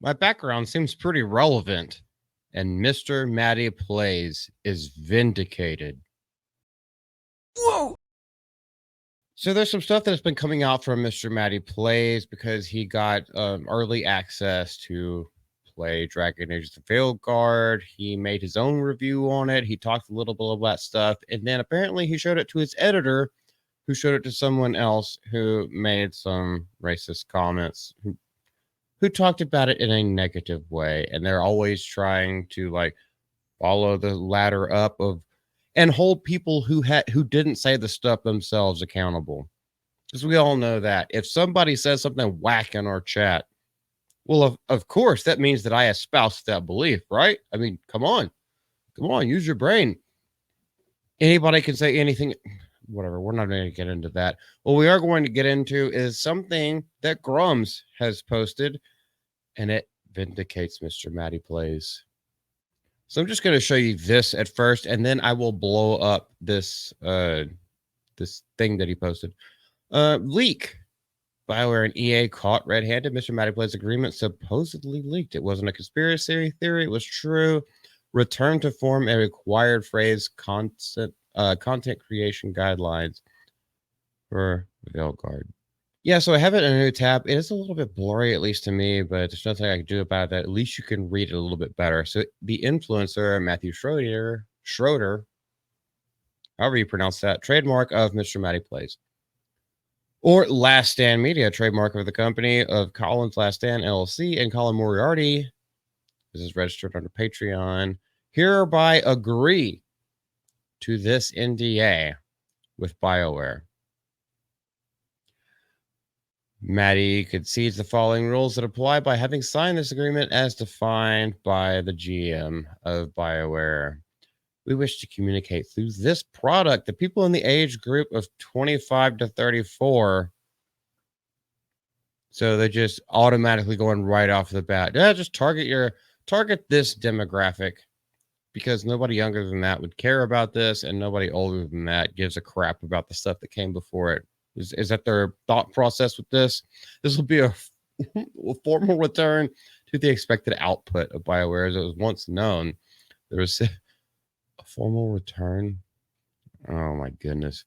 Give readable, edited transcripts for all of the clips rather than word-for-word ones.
My background seems pretty relevant, and Mr. Matty Plays is vindicated. Whoa! So there's some stuff that's been coming out from Mr. Matty Plays because he got early access to play Dragon Age The Veilguard. He made his own review on it. He talked a little bit about that stuff, and then apparently he showed it to his editor, who showed it to someone else who made some racist comments, who talked about it in a negative way, and they're always trying to like follow the ladder up of and hold people who didn't say the stuff themselves accountable. Because we all know that if somebody says something whack in our chat, well, of course, that means that I espouse that belief, right? I mean, come on, use your brain. Anybody can say anything, whatever. We're not going to get into that. What we are going to get into is something that Grums has posted, and it vindicates Mr. Matty Plays. So I'm just going to show you this at first, and then I will blow up this this thing that he posted. Leak. BioWare and EA caught red-handed. Mr. Matty Plays agreement supposedly leaked. It wasn't a conspiracy theory. It was true. Return to form a required phrase content creation guidelines for Veilguard. Yeah, so I have it in a new tab. It is a little bit blurry, at least to me, but there's nothing I can do about that. At least you can read it a little bit better. So the influencer, Matthew Schroeder, however you pronounce that, trademark of Mr. Matty Plays. Or Last Stand Media, trademark of the company of Colin's Last Stand LLC and Colin Moriarty. This is registered under Patreon. Hereby agree to this NDA with BioWare. Matty concedes the following rules that apply by having signed this agreement as defined by the GM of BioWare. We wish to communicate through this product the people in the age group of 25 to 34. So they're just automatically going right off the bat. Yeah, just target this demographic, because nobody younger than that would care about this, and nobody older than that gives a crap about the stuff that came before it. Is that their thought process with this? This will be a formal return to the expected output of BioWare as it was once known. There was a formal return. Oh my goodness.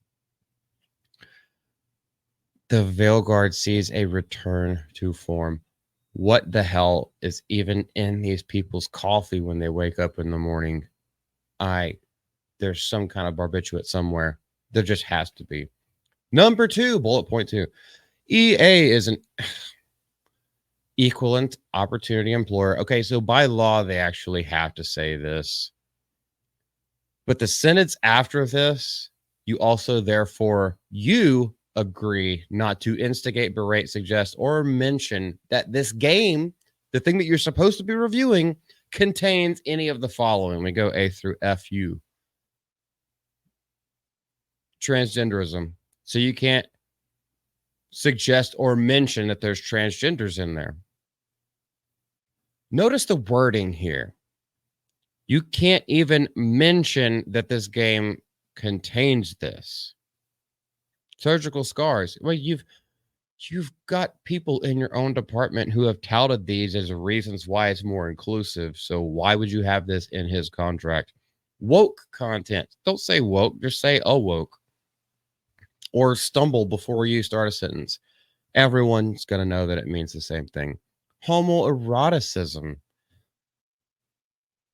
The Veilguard sees a return to form. What the hell is even in these people's coffee when they wake up in the morning? There's some kind of barbiturate somewhere. There just has to be. Number 2, bullet point 2. EA is an equivalent opportunity employer. Okay, so by law, they actually have to say this. But the sentence after this, you also, therefore, you agree not to instigate, berate, suggest, or mention that this game, the thing that you're supposed to be reviewing, contains any of the following. We go A through FU. Transgenderism. So you can't suggest or mention that there's transgenders in there. Notice the wording here. You can't even mention that this game contains this. Surgical scars. Well, you've got people in your own department who have touted these as reasons why it's more inclusive. So why would you have this in his contract? Woke content. Don't say woke, just say awoke. Or stumble before you start a sentence. Everyone's going to know that it means the same thing. Homoeroticism.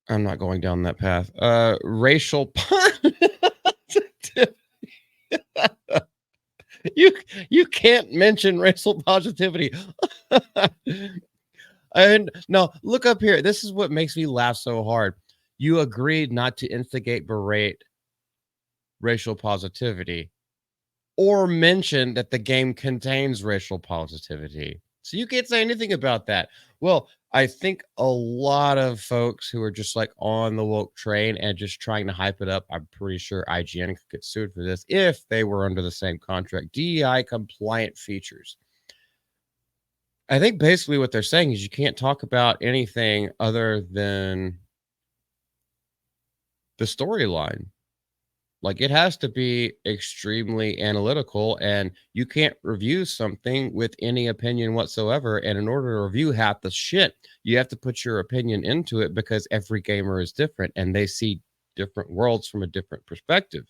I'm not going down that path. Racial positivity. You can't mention racial positivity. And now look up here. This is what makes me laugh so hard. You agreed not to instigate, berate racial positivity, or mention that the game contains racial positivity. So you can't say anything about that. Well, I think a lot of folks who are just like on the woke train and just trying to hype it up, I'm pretty sure IGN could get sued for this if they were under the same contract. DEI compliant features. I think basically what they're saying is you can't talk about anything other than the storyline. Like, it has to be extremely analytical, and you can't review something with any opinion whatsoever. And in order to review half the shit, you have to put your opinion into it because every gamer is different and they see different worlds from a different perspective.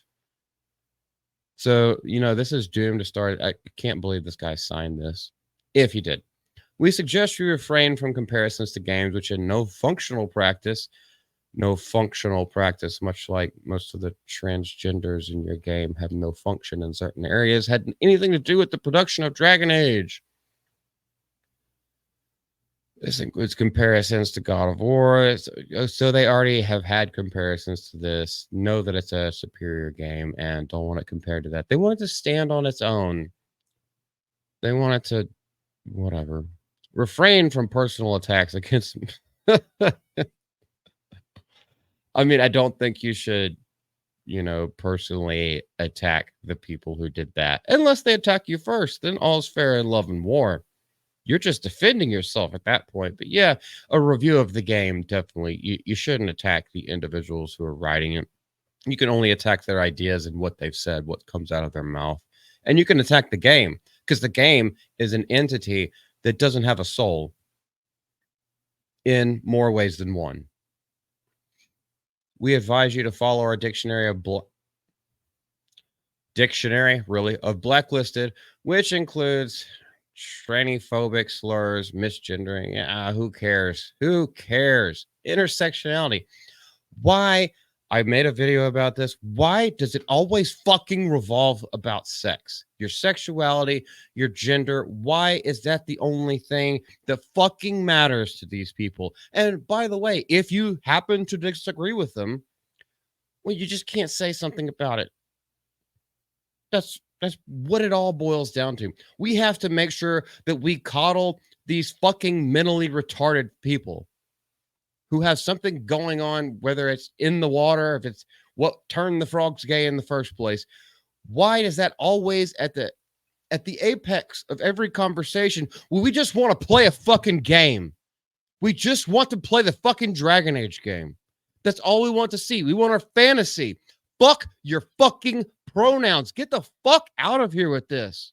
So, this is doomed to start. I can't believe this guy signed this. If he did. We suggest you refrain from comparisons to games which in no functional practice, much like most of the transgenders in your game have no function in certain areas, had anything to do with the production of Dragon Age. This includes comparisons to God of War. So they already have had comparisons to this, know that it's a superior game, and don't want it compared to that. They want it to stand on its own. They want it to, whatever. Refrain from personal attacks against. I mean, I don't think you should, personally attack the people who did that. Unless they attack you first, then all's fair in love and war. You're just defending yourself at that point. But yeah, a review of the game, definitely. You shouldn't attack the individuals who are writing it. You can only attack their ideas and what they've said, what comes out of their mouth. And you can attack the game because the game is an entity that doesn't have a soul in more ways than one. We advise you to follow our dictionary of blacklisted, which includes transphobic slurs, misgendering. Who cares? Who cares? Intersectionality. Why? I made a video about this. Why does it always fucking revolve about sex? Your sexuality, your gender. Why is that the only thing that fucking matters to these people? And by the way, if you happen to disagree with them, well, you just can't say something about it. That's what it all boils down to. We have to make sure that we coddle these fucking mentally retarded people who have something going on, whether it's in the water, if it's what turned the frogs gay in the first place. Why is that always at the apex of every conversation? Well, we just want to play a fucking game. We just want to play the fucking Dragon Age game. That's all we want to see. We want our fantasy. Fuck your fucking pronouns. Get the fuck out of here with this.